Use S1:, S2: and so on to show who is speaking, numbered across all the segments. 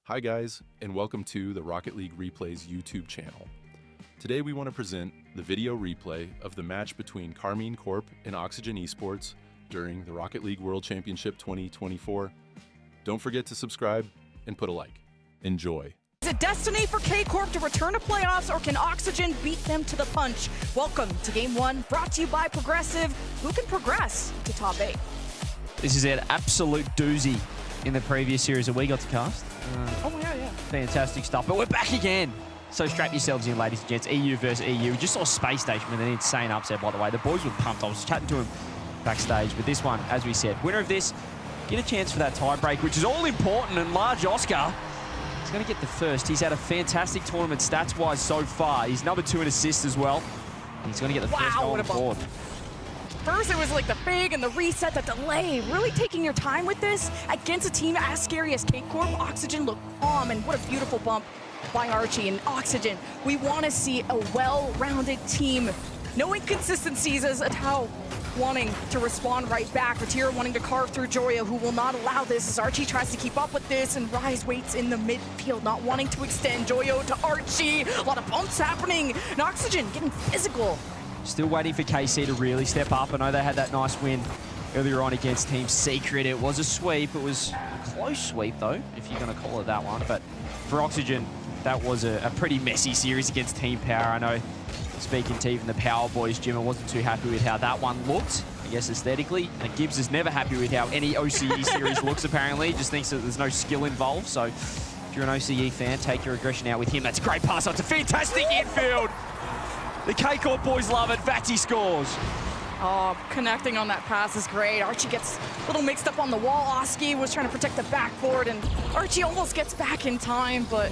S1: Hi guys, and welcome to the Rocket League Replays YouTube channel. Today we want to present the video replay of the match between Karmine Corp and Oxygen Esports during the Rocket League World Championship 2024. Don't forget to subscribe and put a like. Enjoy.
S2: Is it destiny for KCorp to return to playoffs, or can Oxygen beat them to the punch? Welcome to Game 1, brought to you by Progressive. Who can progress to top 8?
S3: This is an absolute doozy in the previous series that we got to cast.
S2: Yeah.
S3: Fantastic stuff, but we're back again. So strap yourselves in, ladies and gents. EU versus EU. We just saw Spacestation with an insane upset, by the way. The boys were pumped. I was chatting to him backstage. But this one, as we said, winner of this, get a chance for that tiebreak, which is all important. And large Oscar, he's going to get the first. He's had a fantastic tournament stats-wise so far. He's number 2 in assists as well. He's going to get the first goal on the board.
S2: First, it was like the fig and the reset, the delay. Really taking your time with this against a team as scary as KCorp. Oxygen looked calm, and what a beautiful bump by Archie and Oxygen. We want to see a well-rounded team. No inconsistencies as Atao wanting to respond right back. Vatira wanting to carve through Joya, who will not allow this as Archie tries to keep up with this, and Rise waits in the midfield, not wanting to extend. Joyo to Archie. A lot of bumps happening. And Oxygen getting physical.
S3: Still waiting for KC to really step up. I know they had that nice win earlier on against Team Secret. It was a sweep. It was a close sweep, though, if you're going to call it that one. But for Oxygen, that was a pretty messy series against Team Power. I know, speaking to even the Power Boys, Jimmer wasn't too happy with how that one looked, I guess, aesthetically. And Gibbs is never happy with how any OCE series looks, apparently. Just thinks that there's no skill involved. So if you're an OCE fan, take your aggression out with him. That's a great pass. That's a fantastic infield. The KCorp boys love it. Vati scores.
S2: Oh, connecting on that pass is great. Archie gets a little mixed up on the wall. Oski was trying to protect the backboard, and Archie almost gets back in time, but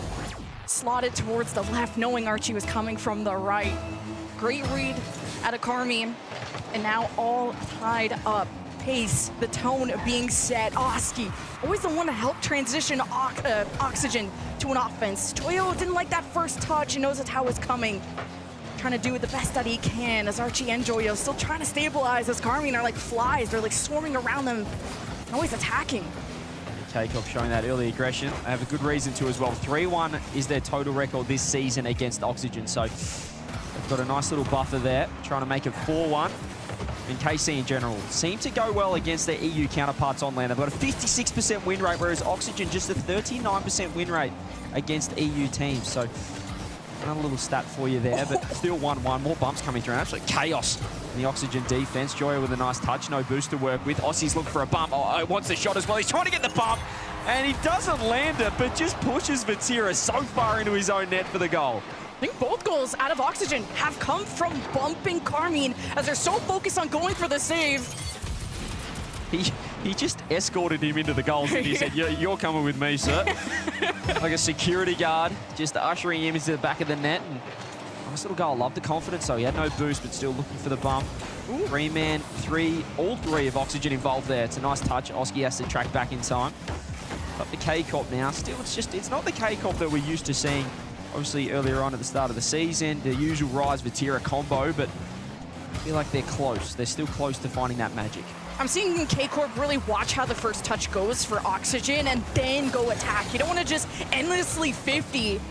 S2: slotted towards the left, knowing Archie was coming from the right. Great read out of Karmine, and now all tied up. Pace, the tone being set. Oski, always the one to help transition Oxygen to an offense. Toyo didn't like that first touch. He knows that's how it's coming. Trying to do the best that he can as Archie and Joyo still trying to stabilize as Karmine are like flies. They're like swarming around them, always attacking.
S3: KCorp showing that early aggression. They have a good reason to as well. 3-1 is their total record this season against Oxygen. So they've got a nice little buffer there, trying to make it 4-1. And KC in general seem to go well against their EU counterparts on land. They've got a 56% win rate, whereas Oxygen just a 39% win rate against EU teams. So another little stat for you there, but still 1-1. More bumps coming through. Absolute chaos in the Oxygen defense. Joya with a nice touch. No boost to work with. Aussie's looking for a bump. Oh, wants the shot as well. He's trying to get the bump, and he doesn't land it, but just pushes Vatira so far into his own net for the goal.
S2: I think both goals out of Oxygen have come from bumping Karmine as they're so focused on going for the save.
S3: He just escorted him into the goals, and he said, you're coming with me, sir. Like a security guard, just ushering him into the back of the net. And nice little goal. Love the confidence, though. He had no boost, but still looking for the bump. 3-man, all three of Oxygen involved there. It's a nice touch. Oski has to track back in time. But the KCorp now, still, it's not the KCorp that we're used to seeing, obviously, earlier on at the start of the season. The usual Rise-Vatira combo, but I feel like they're close. They're still close to finding that magic.
S2: I'm seeing KCorp really watch how the first touch goes for Oxygen and then go attack. You don't want to just endlessly 50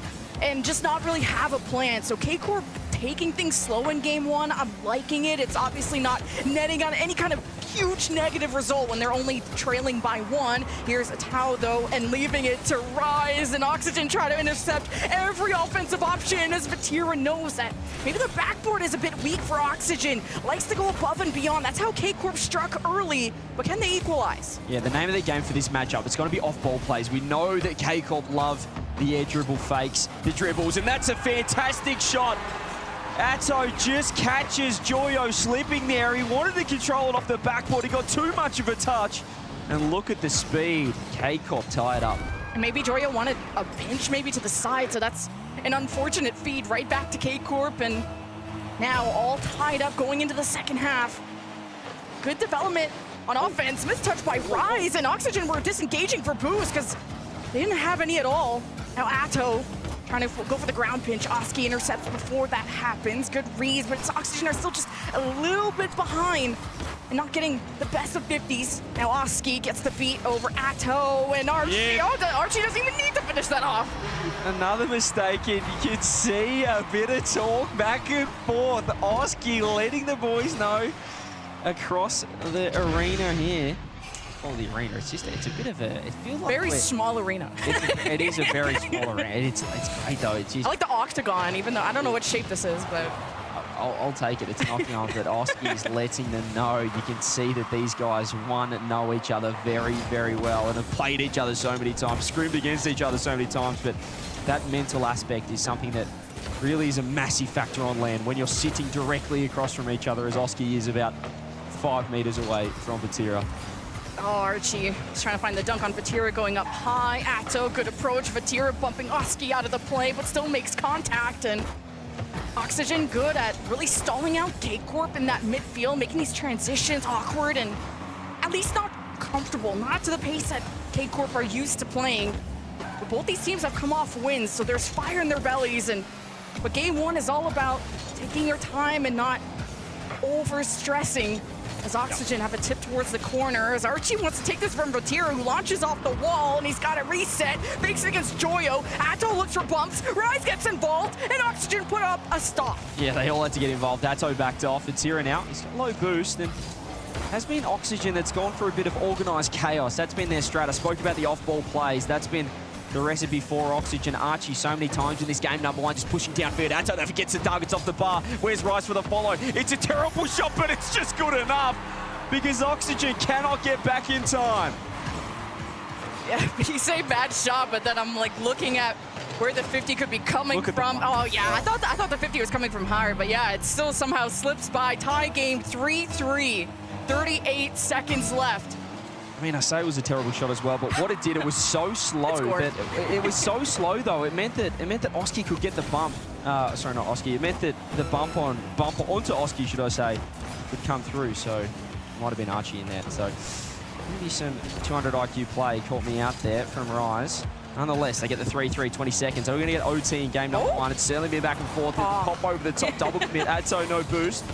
S2: and just not really have a plan. So KCorp taking things slow in Game 1. I'm liking it. It's obviously not netting on any kind of huge negative result when they're only trailing by 1. Here's Atao, though, and leaving it to Rise, and Oxygen try to intercept every offensive option as Vatira knows that maybe the backboard is a bit weak for Oxygen. Likes to go above and beyond. That's how KCorp struck early, but can they equalize?
S3: Yeah, the name of the game for this matchup, it's going to be off-ball plays. We know that KCorp love the air dribble fakes, the dribbles, and that's a fantastic shot. Atto just catches Joyo slipping there. He wanted to control it off the backboard. He got too much of a touch. And look at the speed. KCorp tied up.
S2: And maybe Joyo wanted a pinch maybe to the side, so that's an unfortunate feed right back to KCorp. And now all tied up going into the second half. Good development on offense. Mistouch by Rise, and Oxygen were disengaging for boost because they didn't have any at all. Now Atto trying to go for the ground pinch. Oski intercepts before that happens. Good reads, but Oxygen are still just a little bit behind and not getting the best of 50s. Now Oski gets the beat over Atto, and Archie.
S3: Yeah.
S2: Oh, Archie doesn't even need to finish finish that off.
S3: Another mistake, and you can see a bit of talk back and forth. Oski letting the boys know across the arena here. Oh, the arena, it's a bit of a, it feels like
S2: very small arena.
S3: It is a very small arena. It's great though. It's just,
S2: I like the octagon, even though I don't know what shape this is, but
S3: I'll take it. It's an octagon, but Oski is letting them know. You can see that these guys, know each other very, very well and have played each other so many times, screamed against each other so many times, but that mental aspect is something that really is a massive factor on land when you're sitting directly across from each other, as Oski is about 5 meters away from Vatira.
S2: oh, Archie is trying to find the dunk on Vatira, going up high. Atto, good approach. Vatira bumping Oski out of the play, but still makes contact. And Oxygen good at really stalling out KCorp in that midfield, making these transitions awkward and at least not comfortable, not to the pace that KCorp are used to playing. But both these teams have come off wins, so there's fire in their bellies. But game one is all about taking your time and not over-stressing. As Oxygen have a tip towards the corner, as Archie wants to take this from Vatira, who launches off the wall, and he's got it reset, fakes it against Joyo. Atto looks for bumps, Rise gets involved, and Oxygen put up a stop.
S3: Yeah, they all had to get involved. Atto backed off. Vatira now, he's got low boost, and has been Oxygen that's gone for a bit of organized chaos. That's been their strat. I spoke about the off-ball plays. That's been the recipe for Oxygen. Archie so many times in this game, number one, just pushing downfield. Atto never gets the targets off the bar. Where's Rice for the follow? It's a terrible shot, but it's just good enough because Oxygen cannot get back in time.
S2: Yeah, you say bad shot, but then I'm like looking at where the 50 could be coming from. Oh yeah, I thought the 50 was coming from higher, but yeah, it still somehow slips by. Tie game 3-3, 38 seconds left.
S3: I mean, I say it was a terrible shot as well, but what it did, it was so slow. That it was so slow though. It meant that Oski could get the bump. Sorry, not Oski. It meant that the bump onto Oski, should I say, would come through. So it might have been Archie in there. So maybe some 200 IQ play caught me out there from Rise. Nonetheless, they get the 3-3, 20 seconds. Are we going to get OT in game number one? It's certainly been back and forth. Pop over the top, double commit. Atto, no boost.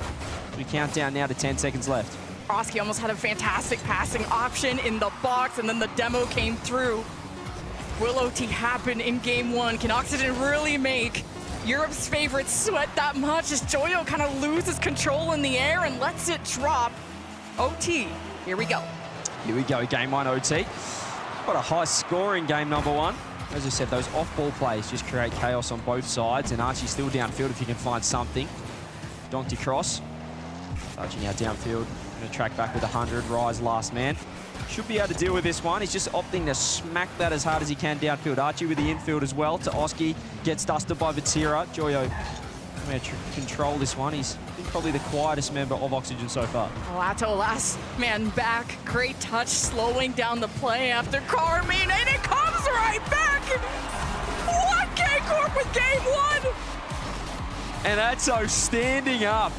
S3: We count down now to 10 seconds left.
S2: Oski almost had a fantastic passing option in the box, and then the demo came through. Will OT happen in game one? Can Oxygen really make Europe's favorites sweat that much as Joyo kind of loses control in the air and lets it drop? OT, here we go.
S3: Here we go, game one OT. What a high scoring game number one. As I said, those off-ball plays just create chaos on both sides, and Archie's still downfield if you can find something. Donked across. Archie now downfield. Going to track back with 100. Rise last man. Should be able to deal with this one. He's just opting to smack that as hard as he can downfield. Archie with the infield as well to Oski. Gets dusted by Vatira. Joyo going to control this one. He's been probably the quietest member of Oxygen so far.
S2: Oh, Atto last man back. Great touch, slowing down the play after Karmine, and it comes right back. What KCorp with game one?
S3: And Atto standing up.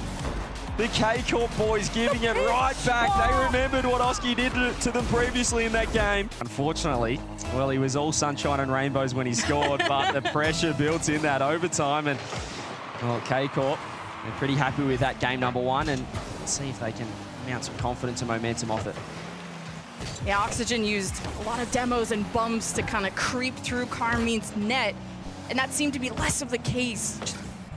S3: The KCorp boys giving it right back. They remembered what Oski did to them previously in that game. Unfortunately, well, he was all sunshine and rainbows when he scored, but the pressure built in that overtime. And, well, KCorp, they're pretty happy with that game number one, and let's see if they can mount some confidence and momentum off it.
S2: Yeah, Oxygen used a lot of demos and bumps to kind of creep through Karmine's net, and that seemed to be less of the case.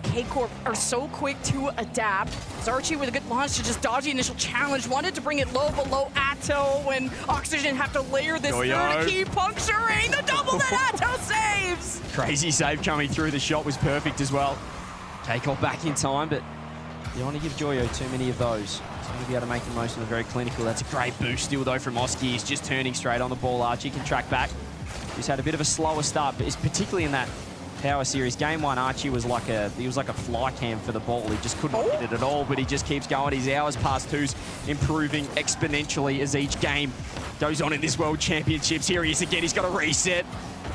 S2: KCorp are so quick to adapt. Archie with a good launch to just dodge the initial challenge. Wanted to bring it low below Atto, and Oxygen have to layer this through to keep puncturing the double that Atto saves.
S3: Crazy save coming through. The shot was perfect as well. KCorp back in time, but you don't want to give Joyo too many of those. He's going to be able to make the most of them. Very clinical. That's a great boost still though from Oski. He's just turning straight on the ball. Archie can track back. He's had a bit of a slower start, but it's particularly in that Power Series. Game one, Archie was like a fly cam for the ball. He just couldn't hit it at all, but he just keeps going. His hours past twos improving exponentially as each game goes on in this World Championships. Here he is again. He's got a reset.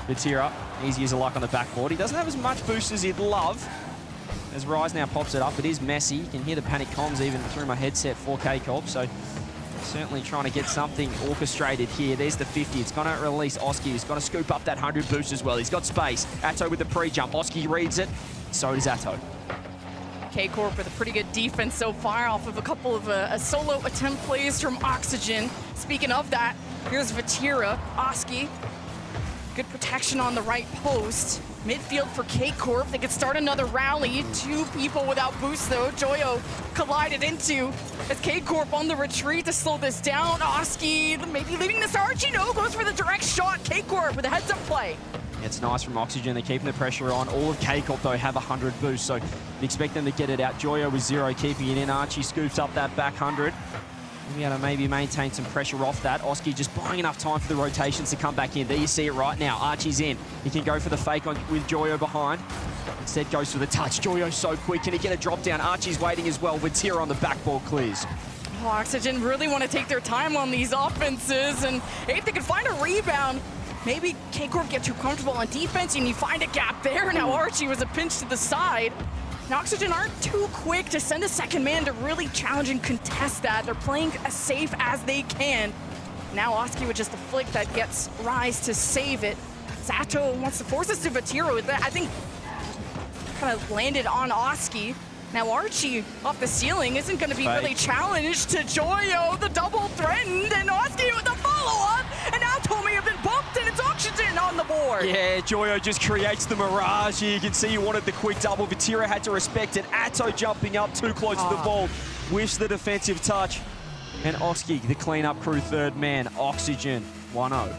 S3: Vatira, easy as a luck on the backboard. He doesn't have as much boost as he'd love. As Rise now pops it up, it is messy. You can hear the panic comms even through my headset for KCorp, so certainly trying to get something orchestrated here. There's the 50. It's going to release Oski. He's going to scoop up that 100 boost as well. He's got space. Atto with the pre-jump. Oski reads it. So does Atto.
S2: KCorp with a pretty good defense so far off of a couple of solo attempt plays from Oxygen. Speaking of that, here's Vatira. Oski Good protection on the right post. Midfield for KCorp. They could start another rally. 2 people without boost though. Joyo collided into as KCorp on the retreat to slow this down. Oski maybe leaving this Archie. No, goes for the direct shot. KCorp with a heads-up play.
S3: It's nice from Oxygen. They're keeping the pressure on. All of KCorp, though, have 100 boost, so you'd expect them to get it out. Joyo with 0, keeping it in. Archie scoops up that back 100. We'll be able to maybe maintain some pressure off that. Oski just buying enough time for the rotations to come back in. There you see it right now. Archie's in. He can go for the fake with Joyo behind. Instead goes for the touch. Joyo's so quick. Can he get a drop down? Archie's waiting as well. Vatira on the backboard clears.
S2: Oh, Oxygen really want to take their time on these offenses, and if they can find a rebound, maybe KCorp get too comfortable on defense and you find a gap there. Now Archie was a pinch to the side. And Oxygen aren't too quick to send a second man to really challenge and contest that. They're playing as safe as they can. Now Oski with just a flick that gets Rise to save it. Zato wants to force this to Vatiro. I think kind of landed on Oski. Now Archie off the ceiling isn't going to be really challenged to Joyo. The double threatened, and Oski with the follow-up. And now Tommy have been bumped, and it's Oxygen on the board.
S3: Yeah, Joyo just creates the mirage here. You can see he wanted the quick double. Vatira had to respect it. Atto jumping up too close to the ball. Whiffs the defensive touch. And Oski, the cleanup crew, third man. Oxygen, 1-0.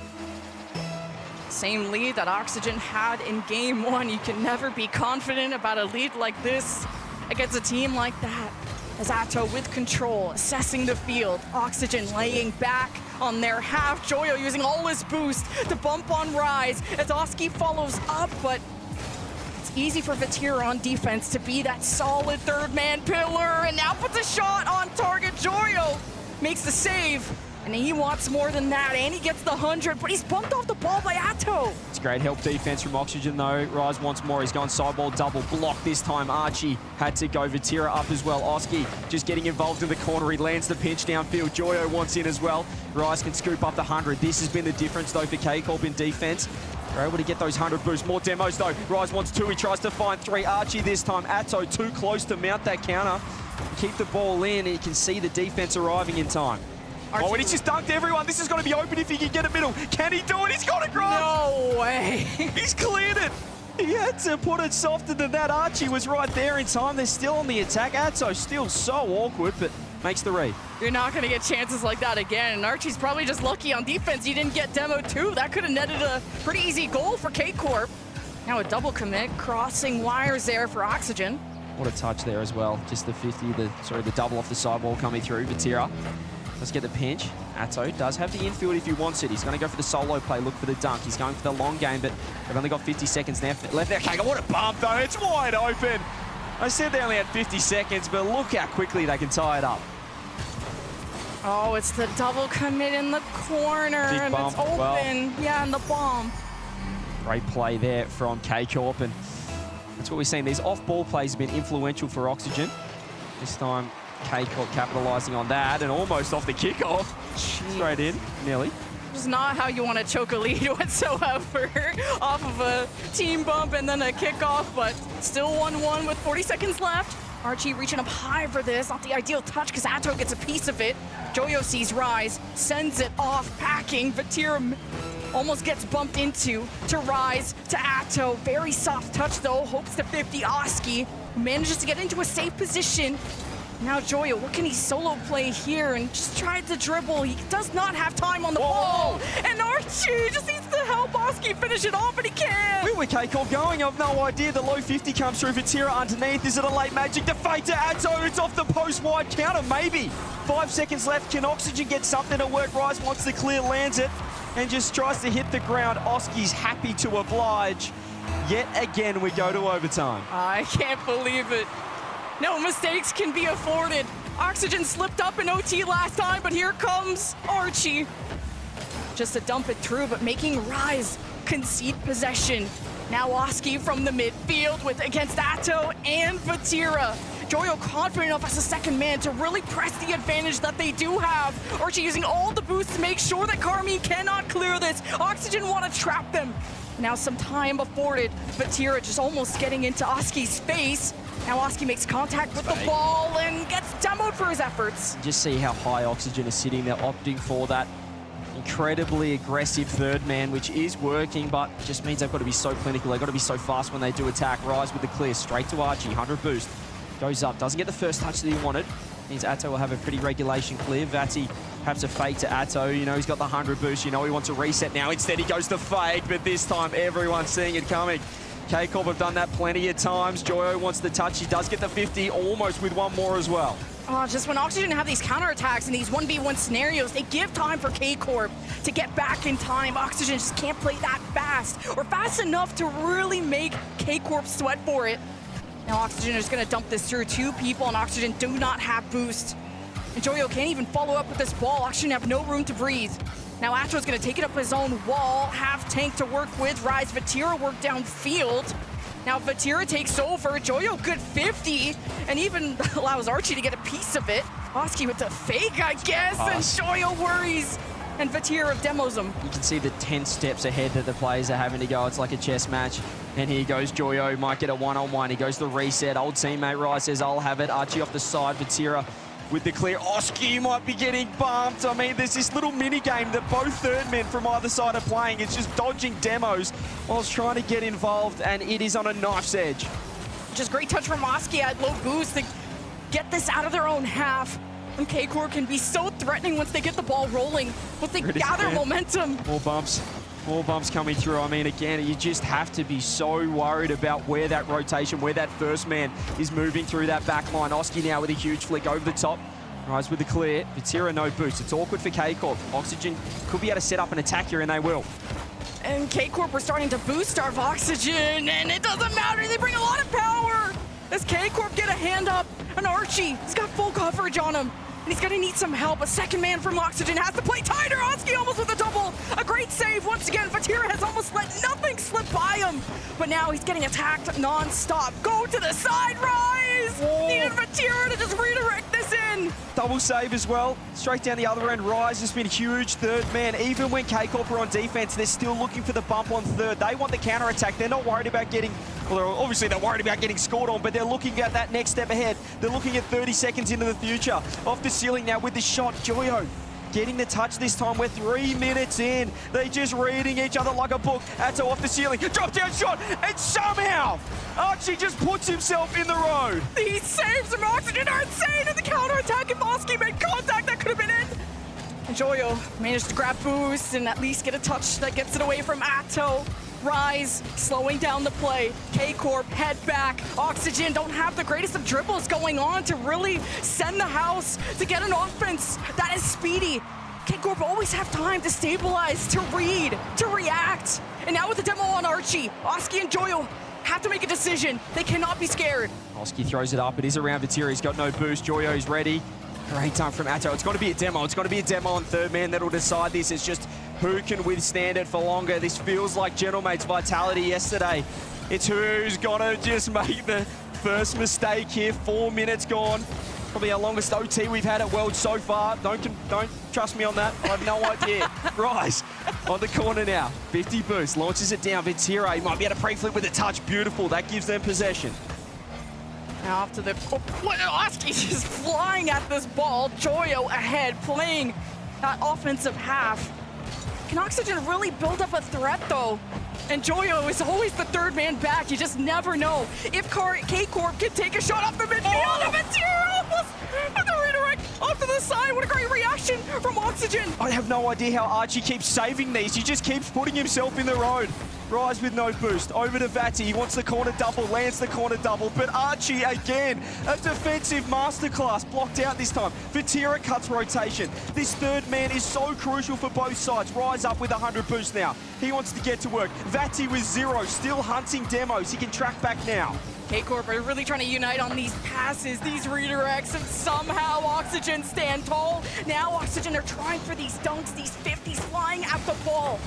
S2: Same lead that Oxygen had in game 1. You can never be confident about a lead like this against a team like that. As Atto with control, assessing the field. Oxygen laying back on their half. Joyo using all his boost to bump on Rise as Oski follows up, but it's easy for Vatira on defense to be that solid third man pillar, and now puts a shot on target. Joyo makes the save. And he wants more than that, and he gets the 100, but he's bumped off the ball by Atto.
S3: It's great help defense from Oxygen, though. Rise wants more. He's gone sideball double block this time. Archie had to go. Vatira up as well. Oski just getting involved in the corner. He lands the pinch downfield. Joyo wants in as well. Rise can scoop up the 100. This has been the difference, though, for KCorp in defense. They're able to get those 100 boosts. More demos, though. Rise wants 2. He tries to find 3. Archie this time. Atto too close to mount that counter. Keep the ball in, and you can see the defense arriving in time.
S2: Archie.
S3: Oh, and he's just dunked everyone. This is going to be open if he can get a middle. Can he do it? He's got a grab.
S2: No way.
S3: He's cleared it. He had to put it softer than that. Archie was right there in time. They're still on the attack. Atto still so awkward, but makes the read.
S2: You're not going to get chances like that again. And Archie's probably just lucky on defense. He didn't get demo too. That could have netted a pretty easy goal for KCorp. Now a double commit, crossing wires there for Oxygen.
S3: What a touch there as well. Just the 50, the double off the sidewall coming through. Vatira. Let's get the pinch. Atto does have the infield if he wants it. He's going to go for the solo play, look for the dunk. He's going for the long game, but they've only got 50 seconds left there. Okay, what a bump, though. It's wide open. I said they only had 50 seconds, but look how quickly they can tie it up.
S2: Oh, it's the double commit in the corner,
S3: Big
S2: and
S3: bump.
S2: it's open.
S3: Well,
S2: yeah, and the bomb.
S3: Great play there from KCorp, and that's what we've seen. These off-ball plays have been influential for Oxygen. This time, KCorp capitalizing on that, and almost off the kickoff. Straight in, nearly.
S2: This is not how you want to choke a lead whatsoever. Off of a team bump and then a kickoff, but still 1-1 with 40 seconds left. Archie reaching up high for this. Not the ideal touch because Atto gets a piece of it. Joyo sees Rise, sends it off, packing. Vatira almost gets bumped into to Rise, to Atto. Very soft touch though, hopes to 50 Oski. Manages to get into a safe position. Now Joyo, what can he solo play here? And just tried to dribble. He does not have time on the ball. And Archie just needs to help Oski finish it off, but he can't.
S3: Where were KCorp going? I've no idea. The low 50 comes through. Vatira underneath. Is it a late magic? The fake to Atto. It's off the post wide counter, maybe. 5 seconds left. Can Oxygen get something to work? Rise wants the clear, lands it, and just tries to hit the ground. Oski's happy to oblige. Yet again, we go to overtime.
S2: I can't believe it. No mistakes can be afforded. Oxygen slipped up in OT last time, but here comes Archie. Just to dump it through, but making Rise concede possession. Now Oski from the midfield against Atto and Vatira. Joyo confident enough as a second man to really press the advantage that they do have. Archie using all the boosts to make sure that Karmine cannot clear this. Oxygen want to trap them. Now some time afforded. Vatira just almost getting into Oski's face. Now Oski makes contact with the ball and gets demoed for his efforts.
S3: Just see how high Oxygen is sitting there, opting for that incredibly aggressive third man, which is working, but just means they've got to be so clinical. They've got to be so fast when they do attack. Rise with the clear, straight to Archie, 100 boost. Goes up, doesn't get the first touch that he wanted. Means Atto will have a pretty regulation clear. Vati perhaps a fake to Atto. You know, he's got the 100 boost. You know, he wants a reset now. Instead, he goes to fake, but this time everyone's seeing it coming. KCorp have done that plenty of times. Joyo wants the touch. He does get the 50, almost with one more as well.
S2: Oh, just when Oxygen have these counterattacks and these 1v1 scenarios, they give time for KCorp to get back in time. Oxygen just can't play that fast or fast enough to really make KCorp sweat for it. Now Oxygen is going to dump this through 2 people, and Oxygen do not have boost. And Joyo can't even follow up with this ball. Oxygen have no room to breathe. Now Atro's going to take it up his own wall. Half tank to work with. Rise Vatira work downfield. Now Vatira takes over. Joyo good 50, and even allows Archie to get a piece of it. Oski with the fake, I guess, and Joyo worries. And Vatira demos him.
S3: You can see the 10 steps ahead that the players are having to go. It's like a chess match. And here goes Joyo, might get a one-on-one. He goes to the reset. Old teammate Rise says, I'll have it. Archie off the side. Vatira with the clear. Oski might be getting bumped. I mean, there's this little mini game that both third men from either side are playing. It's just dodging demos whilst trying to get involved, and it is on a knife's edge.
S2: Just great touch from Oski at low boost to get this out of their own half. And KCorp can be so threatening once they get the ball rolling, once they gather momentum.
S3: More bumps coming through. I mean, again, you just have to be so worried about where that rotation, where that first man is moving through that back line. Oski now with a huge flick over the top. Rise with the clear. Vatira no boost. It's awkward for KCorp. Oxygen could be able to set up an attack here, and they will.
S2: And KCorp are starting to boost starve Oxygen, and it doesn't matter. They bring a lot of power. As KCorp get a hand up, and Archie, he's got full coverage on him. And he's gonna need some help. A second man from Oxygen has to play tighter. Oski almost with a double. A great save once again. Vatira has almost let nothing slip by him. But now he's getting attacked non-stop. Go to the side, Rise! Needed Vatira to just redirect this in.
S3: Double save as well. Straight down the other end. Rise has been huge third man. Even when KCorp are on defense, they're still looking for the bump on third. They want the counter attack. They're not worried about getting, well, obviously they're worried about getting scored on, but they're looking at that next step ahead. They're looking at 30 seconds into the future. Off the ceiling now with the shot. Joyo getting the touch this time. We're 3 minutes in. They're just reading each other like a book. Atto off the ceiling. Drop down shot. And somehow Archie just puts himself in the road.
S2: These saves from Oxygen are insane. And the counterattack, if Oski made contact, that could have been it. And Joyo managed to grab boost and at least get a touch that gets it away from Atto. Rise, slowing down the play. KCorp, head back. Oxygen don't have the greatest of dribbles going on to really send the house to get an offense that is speedy. KCorp always have time to stabilize, to read, to react. And now with the demo on Archie, Oski and Joyo have to make a decision. They cannot be scared.
S3: Oski throws it up. It is around Vatira. He's got no boost. Joyo's ready. Great time from Atto. It's got to be a demo. It's got to be a demo on third man that'll decide this. It's just who can withstand it for longer. This feels like Gentlemate's vitality yesterday. It's who's gonna just make the first mistake here. 4 minutes gone. Probably our longest OT we've had at World so far. Don't trust me on that. I have no idea. Rise on the corner now. 50 boost, launches it down. Vatira, he might be able to pre-flip with a touch. Beautiful. That gives them possession.
S2: Now off to the... Oski's just flying at this ball. Joyo ahead, playing that offensive half. Can Oxygen really build up a threat, though? And Joyo is always the third man back. You just never know. If KCorp can take a shot off the midfield, and Vatira almost with the redirect off to the side. What a great reaction from Oxygen.
S3: I have no idea how Archie keeps saving these. He just keeps putting himself in the road. Rise with no boost. Over to Vati. He wants the corner double, lands the corner double. But Archie, again, a defensive masterclass. Blocked out this time. Vatira cuts rotation. This third man is so crucial for both sides. Rise up with 100 boost now. He wants to get to work. Vati with 0, still hunting demos. He can track back now.
S2: KCorp are really trying to unite on these passes, these redirects, and somehow Oxygen stand tall. Now Oxygen are trying for these dunks, these 50s flying at the ball,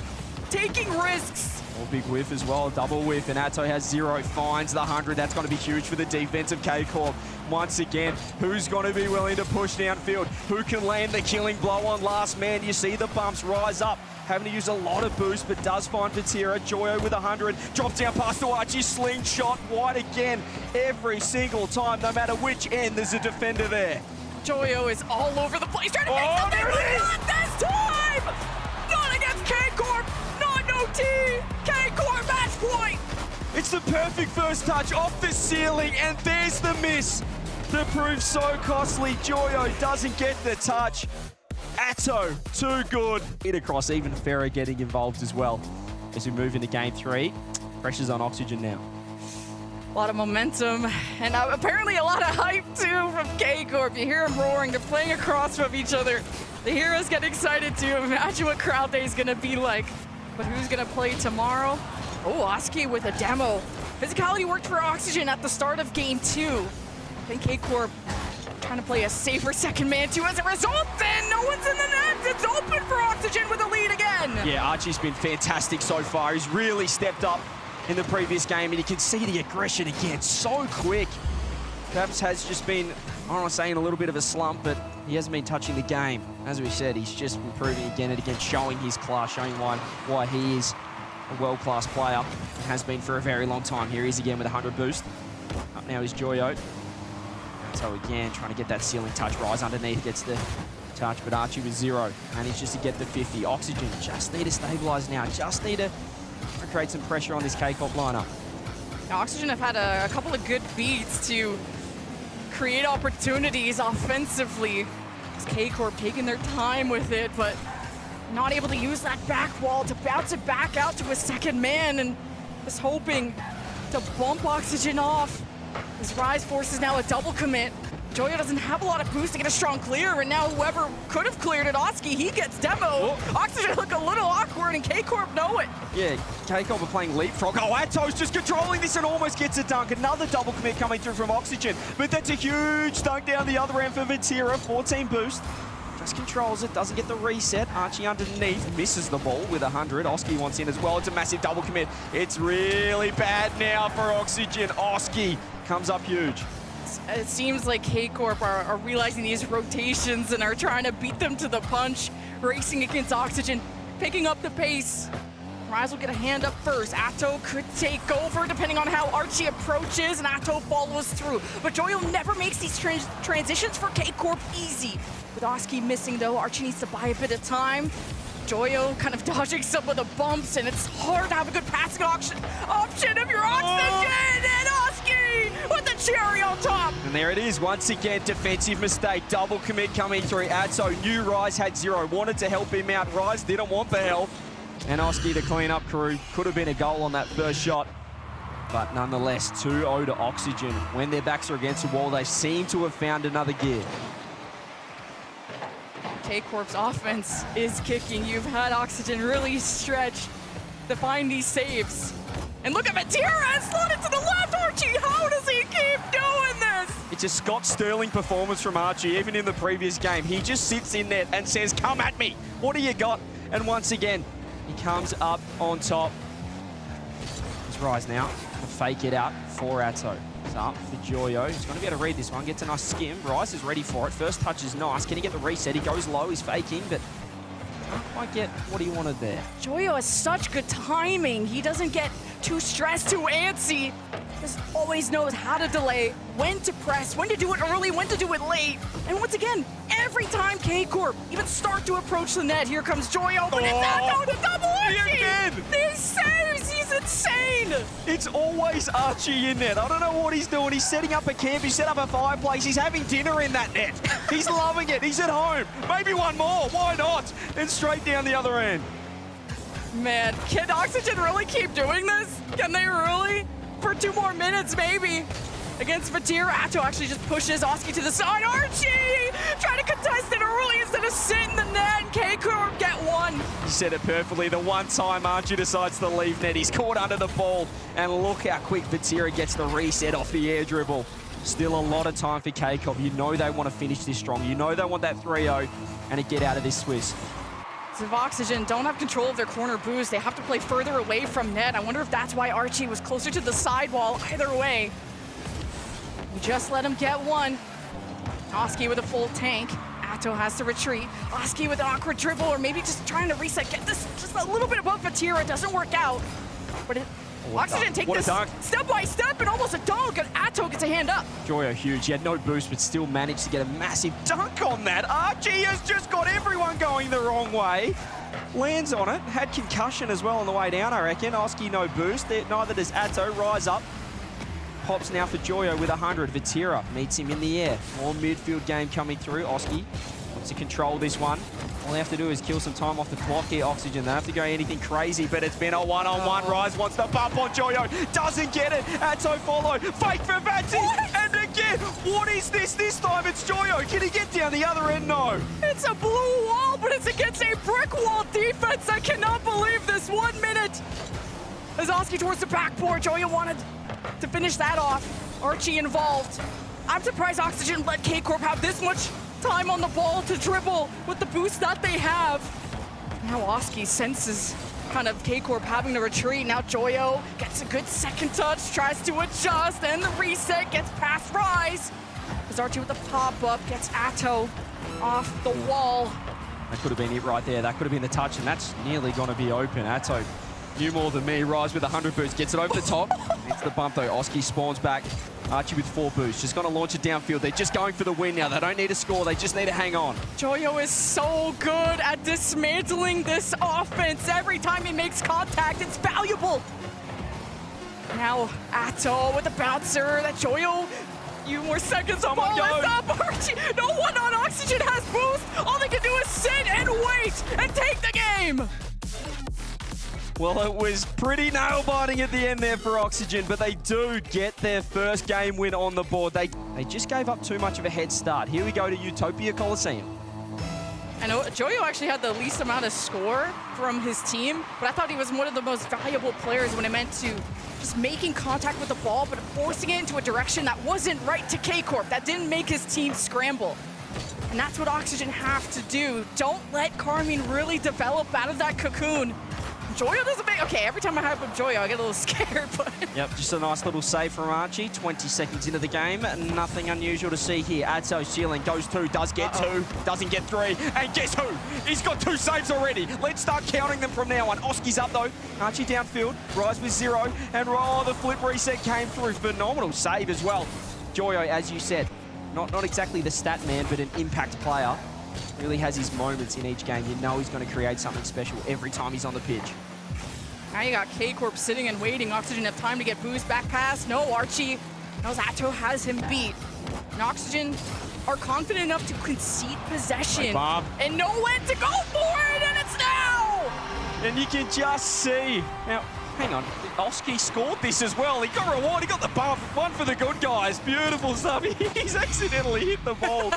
S2: taking risks.
S3: Oh, big whiff as well, double whiff, and Atto has 0, finds the 100. That's going to be huge for the defense of KCorp. Once again, who's going to be willing to push downfield? Who can land the killing blow on last man? You see the bumps rise up. Having to use a lot of boost, but does find Vatira. Joyo with 100. Drops down past to Archie. Slingshot wide again. Every single time, no matter which end, there's a defender there.
S2: Joyo is all over the place trying to make something, but not this time! KCorp match point!
S3: It's the perfect first touch off the ceiling, and there's the miss that proves so costly. Joyo doesn't get the touch. Atto, too good. Hit across, even FURIA getting involved as well. As we move into game 3, pressure's on Oxygen now.
S2: A lot of momentum, and apparently a lot of hype too from KCorp. You hear them roaring, they're playing across from each other. The heroes get excited too. Imagine what crowd day is gonna be like. But who's gonna play tomorrow? Oh, Oski with a demo. Physicality worked for Oxygen at the start of game 2. I think KCorp trying to play a safer second man too. As a result, then no one's in the net. It's open for Oxygen with a lead again.
S3: Yeah, Archie's been fantastic so far. He's really stepped up in the previous game, and you can see the aggression again, so quick. Perhaps has just been, I don't want to say in a little bit of a slump, but he hasn't been touching the game. As we said, he's just improving again and again, showing his class, showing why he is a world-class player, and has been for a very long time. Here he is again with 100 boost. Up now is Joyo. So again, trying to get that ceiling touch. Rise underneath, gets the touch, but Archie with 0 manages to get the 50. Oxygen just need to stabilize now, just need to create some pressure on this KCorp lineup.
S2: Now, Oxygen have had a couple of good beats to create opportunities offensively. It's KCorp taking their time with it, but not able to use that back wall to bounce it back out to a second man, and just hoping to bump Oxygen off. This Rise forces now a double commit. Joyo doesn't have a lot of boost to get a strong clear, and now whoever could have cleared it, Oski, he gets demo.
S3: Oh.
S2: Oxygen look a little awkward, and KCorp know it.
S3: Yeah, KCorp are playing leapfrog. Oh, Atto's just controlling this and almost gets a dunk. Another double commit coming through from Oxygen, but that's a huge dunk down the other end for Vatira. 14 boost. Just controls it, doesn't get the reset. Archie underneath, misses the ball with 100. Oski wants in as well. It's a massive double commit. It's really bad now for Oxygen. Oski comes up huge.
S2: It seems like KCorp are realizing these rotations and are trying to beat them to the punch, racing against Oxygen, picking up the pace. Rise will get a hand up first. Atto could take over depending on how Archie approaches, and Atto follows through. But Joyo never makes these transitions for KCorp easy. With Oski missing though, Archie needs to buy a bit of time. Joyo kind of dodging some of the bumps, and it's hard to have a good passing option if you're Oxygen, and Oski with the cherry on top.
S3: And there it is, once again, defensive mistake, double commit coming through. Atto knew Rise had 0, wanted to help him out. Rise didn't want the help. And Oski, the clean-up crew, could have been a goal on that first shot. But nonetheless, 2-0 to Oxygen. When their backs are against the wall, they seem to have found another gear.
S2: KCorp's offense is kicking. You've had Oxygen really stretch to find these saves. And look at Vatira, slotted to the left. Archie, how does he keep doing this?
S3: It's a Scott Sterling performance from Archie, even in the previous game. He just sits in net and says, come at me. What do you got? And once again, he comes up on top. It's Rise now to fake it out for Atto. It's up for Joyo. He's going to be able to read this one. Gets a nice skim. Rise is ready for it. First touch is nice. Can he get the reset? He goes low. He's faking, but can't quite get what he wanted there.
S2: Joyo has such good timing. He doesn't get too stressed, too antsy. Just always knows how to delay, when to press, when to do it early, when to do it late. And once again, every time KCorp even start to approach the net, here comes Joyo, but it's not going to double Archie!
S3: Again!
S2: These saves, he's insane!
S3: It's always Archie in net. I don't know what he's doing. He's setting up a camp, he's set up a fireplace, he's having dinner in that net. He's loving it, he's at home. Maybe one more, why not? And straight down the other end.
S2: Man, can Oxygen really keep doing this? Can they really? For 2 more minutes, maybe. Against Vatira, Atto actually just pushes Oski to the side. Archie trying to contest it early instead of sit in the net. KCorp get 1.
S3: You said it perfectly. The one time Archie decides to leave net, he's caught under the ball. And look how quick Vatira gets the reset off the air dribble. Still a lot of time for KCorp. You know they want to finish this strong. You know they want that 3-0 and to get out of this Swiss.
S2: So if Oxygen don't have control of their corner boost, they have to play further away from net. I wonder if that's why Archie was closer to the sidewall. Either way, we just let him get 1. Oski with a full tank. Atto has to retreat. Oski with an awkward dribble, or maybe just trying to reset. Get this just a little bit above Vatira. Doesn't work out. But Oxygen take this step by step and almost a dunk, and Atto gets a hand up.
S3: Joyo huge. He had no boost, but still managed to get a massive dunk on that. Archie has just got everyone going the wrong way. Lands on it. Had concussion as well on the way down, I reckon. Oski no boost. Neither does Atto. Rise up. Pops now for Joyo with 100. Vatira meets him in the air. More midfield game coming through. Oski wants to control this one. All they have to do is kill some time off the clock here, Oxygen. They don't have to go anything crazy, but it's been a one-on-one. Rise wants to bump on Joyo. Doesn't get it. Atto follow. Fake for Vati. And again, what is this? This time it's Joyo. Can he get down the other end? No.
S2: It's a blue wall, but it's against a brick wall defense. I cannot believe this. 1 minute. As Oski towards the backboard, Joyo wanted to finish that off. Archie involved. I'm surprised Oxygen let KCorp have this much time on the ball to dribble with the boost that they have. Now Oski senses kind of KCorp having to retreat. Now Joyo gets a good second touch, tries to adjust, and the reset gets past Rise. As Archie with the pop-up gets Atto off the wall.
S3: That could have been it right there. That could have been the touch, and that's nearly going to be open. Atto knew more than me. Rise with 100 boost, gets it over the top. It's the bump though. Oski spawns back. Archie with 4 boosts, just going to launch it downfield. They're just going for the win now. They don't need to score, they just need to hang on.
S2: Joyo is so good at dismantling this offense. Every time he makes contact, it's valuable. Now Atto with the bouncer. That Joyo, few more seconds. The ball is up. Archie, no one on Oxygen has boost. All they can do is sit and wait and take the game.
S3: Well, it was pretty nail-biting at the end there for Oxygen, but they do get their first game win on the board. They just gave up too much of a head start. Here we go to Utopia Coliseum.
S2: I know Joyo actually had the least amount of score from his team, but I thought he was one of the most valuable players when it meant to just making contact with the ball, but forcing it into a direction that wasn't right to KCorp, that didn't make his team scramble. And that's what Oxygen have to do. Don't let Karmine really develop out of that cocoon. Joyo doesn't make... Okay, every time I have with Joyo, I get a little scared, but...
S3: Yep, just a nice little save from Archie. 20 seconds into the game. Nothing unusual to see here. Atto ceiling goes 2, does get 2, doesn't get 3. And guess who? He's got 2 saves already. Let's start counting them from now on. Oski's up, though. Archie downfield. Rise with 0. And the flip reset came through. Phenomenal save as well. Joyo, as you said, not exactly the stat man, but an impact player. Really has his moments in each game. You know he's going to create something special every time he's on the pitch.
S2: Now you got KCorp sitting and waiting. Oxygen have time to get boost back pass. No, Archie knows Atto has him beat. And Oxygen are confident enough to concede possession and know when to go for it, and it's now!
S3: And you can just see. Now, hang on. Oski scored this as well. He got reward. He got the bump. One for the good guys. Beautiful stuff. He's accidentally hit the ball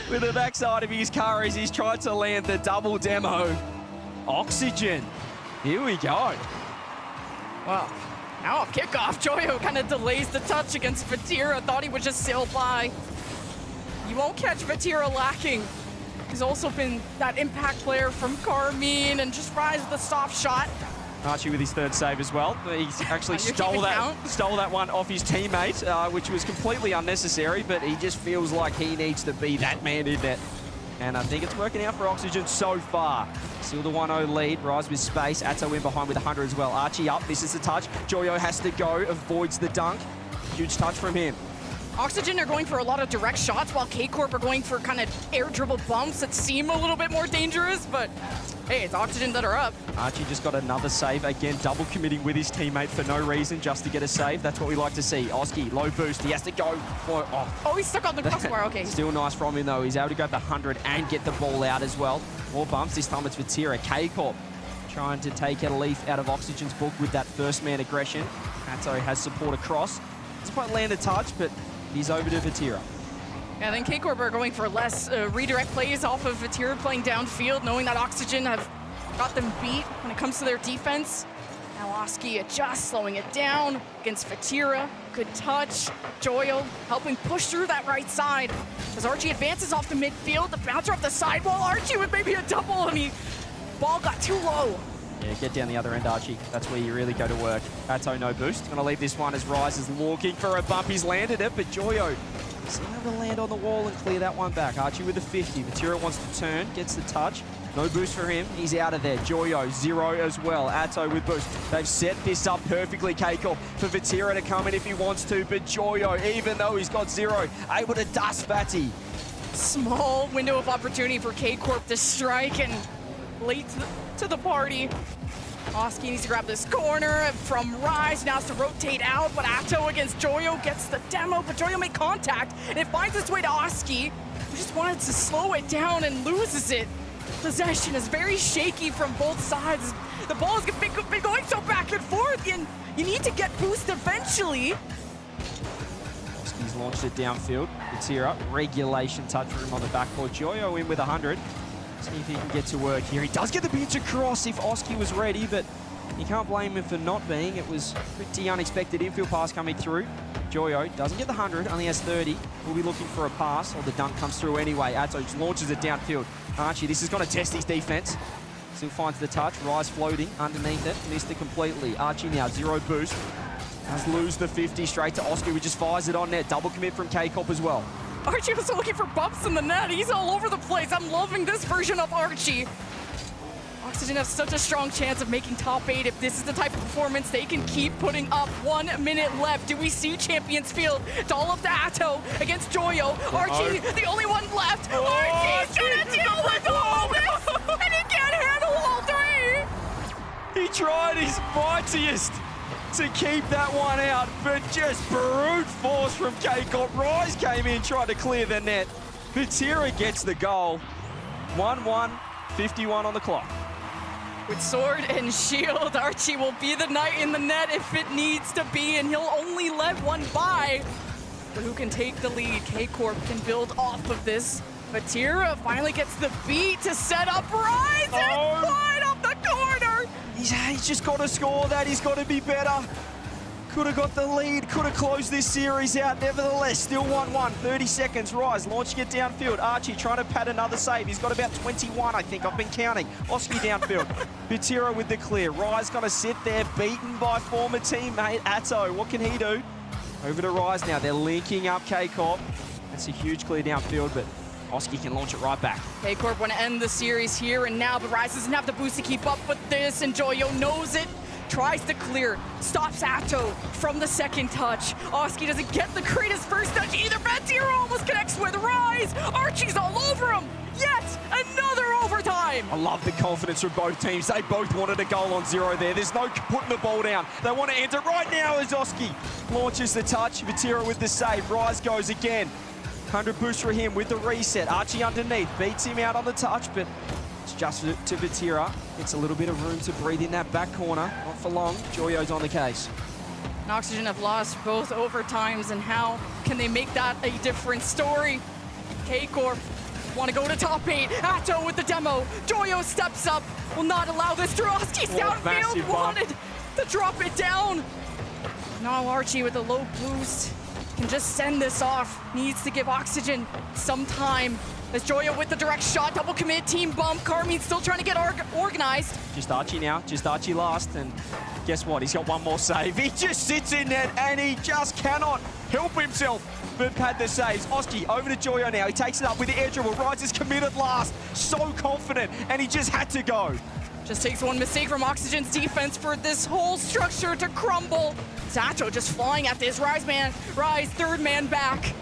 S3: with the backside of his car as he's tried to land the double demo. Oxygen. Here we go.
S2: Well, now off kickoff, Joyo kind of delays the touch against Vatira. Thought he would just sail by. You won't catch Vatira lacking. He's also been that impact player from Karmine and just Rise with a soft shot.
S3: Archie with his 3rd save as well. He's actually stole that one off his teammate, which was completely unnecessary, but he just feels like he needs to be that man in net. And I think it's working out for Oxygen so far. Still the 1-0 lead. Rise with space. Atto in behind with 100 as well. Archie up. This is the touch. Joyo has to go. Avoids the dunk. Huge touch from him.
S2: Oxygen are going for a lot of direct shots while KCorp are going for kind of air dribble bumps that seem a little bit more dangerous, but hey, it's Oxygen that are up.
S3: Archie just got another save. Again, double committing with his teammate for no reason, just to get a save. That's what we like to see. Oski, low boost. He has to go for...
S2: Oh, he's stuck on the crossbar. Okay.
S3: Still nice from him, though. He's able to grab the 100 and get the ball out as well. More bumps. This time it's Vatira. KCorp trying to take a leaf out of Oxygen's book with that first man aggression. Atto has support across. Doesn't quite land a touch, but he's over to Vatira.
S2: Yeah, then KCorp are going for less redirect plays off of Vatira playing downfield, knowing that Oxygen have got them beat when it comes to their defense. Now Oski adjusts, slowing it down against Vatira. Good touch. Joyo helping push through that right side. As Archie advances off the midfield, the bouncer off the sidewall. Archie with maybe a double. I mean, ball got too low.
S3: Yeah, get down the other end, Archie. That's where you really go to work. Atto no boost. Gonna leave this one as Rise is looking for a bump. He's landed it, but Joyo is able to land on the wall and clear that one back. Archie with the 50. Vatira wants to turn, gets the touch. No boost for him. He's out of there. Joyo, 0 as well. Atto with boost. They've set this up perfectly, KCorp, for Vatira to come in if he wants to, but Joyo, even though he's got 0, able to dust Vati.
S2: Small window of opportunity for KCorp to strike, and late to the party. Oski needs to grab this corner from Rise, now has to rotate out, but Atto against Joyo gets the demo, but Joyo made contact, and it finds its way to Oski, who just wanted to slow it down and loses it. Possession is very shaky from both sides. The ball has been going so back and forth, and you need to get boost eventually.
S3: Oski's launched it downfield. Vatira, regulation touch room on the backboard. Joyo in with 100. See if he can get to work here. He does get the pitch across if Oski was ready, but you can't blame him for not being. It was pretty unexpected infield pass coming through. Joyo doesn't get the 100, only has 30. We'll be looking for a pass, or the dunk comes through anyway. Atto just launches it downfield. Archie, this is going to test his defense. Still finds the touch. Rise floating underneath it. Missed it completely. Archie now, 0 boost. Has lose the 50 straight to Oski, who just fires it on net. Double commit from KCorp as well.
S2: Archie was looking for bumps in the net. He's all over the place. I'm loving this version of Archie. Oxygen has such a strong chance of making top 8 if this is the type of performance they can keep putting up. 1 minute left. Do we see Champions Field? Dollop to Atto against Joyo. Archie, the only one left. Archie's trying to deal with all this, and he can't handle all 3.
S3: He tried his mightiest to keep that one out, but just brute force from KCorp. Rise came in, tried to clear the net. Vatira gets the goal. 1-1, 51 on the clock.
S2: With sword and shield, Archie will be the knight in the net if it needs to be, and he'll only let one by. But who can take the lead? KCorp can build off of this. Vatira finally gets the beat to set up Rise and slide off the corner.
S3: He's just got to score that. He's got to be better. Could have got the lead, could have closed this series out. Nevertheless, still 1-1, 30 seconds. Rise launching it downfield. Archie trying to pad another save. He's got about 21, I think. I've been counting. Oski downfield. Vatira with the clear. Rise going to sit there, beaten by former teammate Atto. What can he do? Over to Rise now. They're linking up KCorp. That's a huge clear downfield, but Oski can launch it right back.
S2: KCorp want to end the series here and now, but Rise doesn't have the boost to keep up with this, and Joyo knows it. Tries to clear, stops Atto from the second touch. Oski doesn't get the greatest first touch either. Vatira almost connects with Rise. Archie's all over him. Yet another overtime.
S3: I love the confidence from both teams. They both wanted a goal on 0 there. There's no putting the ball down. They want to end it right now as Oski launches the touch. Vatira with the save. Rise goes again. 100 boost for him with the reset. Archie underneath, beats him out on the touch, but it's just to Vatira. It's a little bit of room to breathe in that back corner. Not for long. Joyo's on the case.
S2: And Oxygen have lost both overtimes, and how can they make that a different story? KCorp want to go to top 8. Atto with the demo. Joyo steps up. Will not allow this. Oski's downfield wanted to drop it down. Now Archie with a low boost can just send this off. Needs to give Oxygen some time. As Joyo with the direct shot, double commit, team bump. Karmine still trying to get organized.
S3: Just Archie now, just Archie last, and guess what? He's got one more save. He just sits in net, and he just cannot help himself but pad the saves. Oski over to Joyo now. He takes it up with the air dribble. Rise is committed last. So confident, and he just had to go.
S2: Just takes one mistake from Oxygen's defense for this whole structure to crumble. Atto just flying at this. Rise, third man back.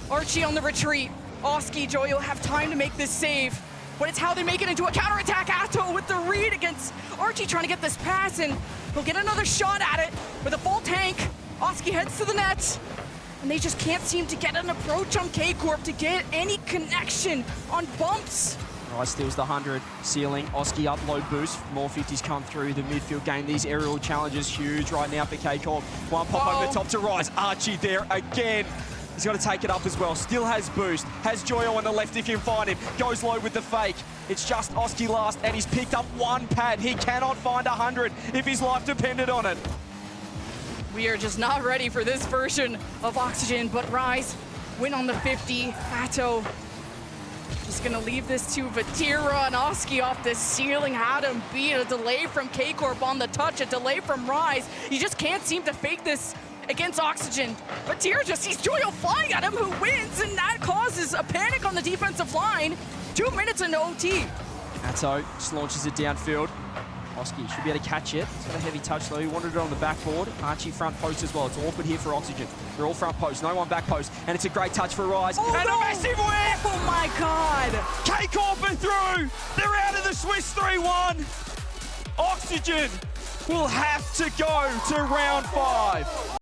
S2: Archie on the retreat. Oski, Joyo have time to make this save, but it's how they make it into a counterattack. Atto with the read against Archie trying to get this pass, and he'll get another shot at it with a full tank. Oski heads to the net, and they just can't seem to get an approach on KCorp to get any connection on bumps.
S3: Rise steals the 100, ceiling. Oski up, low boost. More 50s come through the midfield game. These aerial challenges huge right now for KCorp. One pop over the top to Rise. Archie there again. He's got to take it up as well. Still has boost. Has Joyo on the left if you can find him. Goes low with the fake. It's just Oski last, and he's picked up one pad. He cannot find 100 if his life depended on it.
S2: We are just not ready for this version of Oxygen, but Rise win on the 50. Atto just gonna leave this to Vatira, and Oski off the ceiling had him beat. A delay from KCorp on the touch, a delay from Rise. You just can't seem to fake this against Oxygen. But Vatira just sees Joyo flying at him, who wins, and that causes a panic on the defensive line. 2 minutes into OT.
S3: Atto just launches it downfield. Oski should be able to catch it. It's got a heavy touch though. He wanted it on the backboard. Archie front post as well. It's awkward here for Oxygen. They're all front post, no one back post. And it's a great touch for Rise.
S2: Oh,
S3: and
S2: no.
S3: a massive whip!
S2: Oh my God.
S3: KCorp Alpha through. They're out of the Swiss 3-1. Oxygen will have to go to round 5.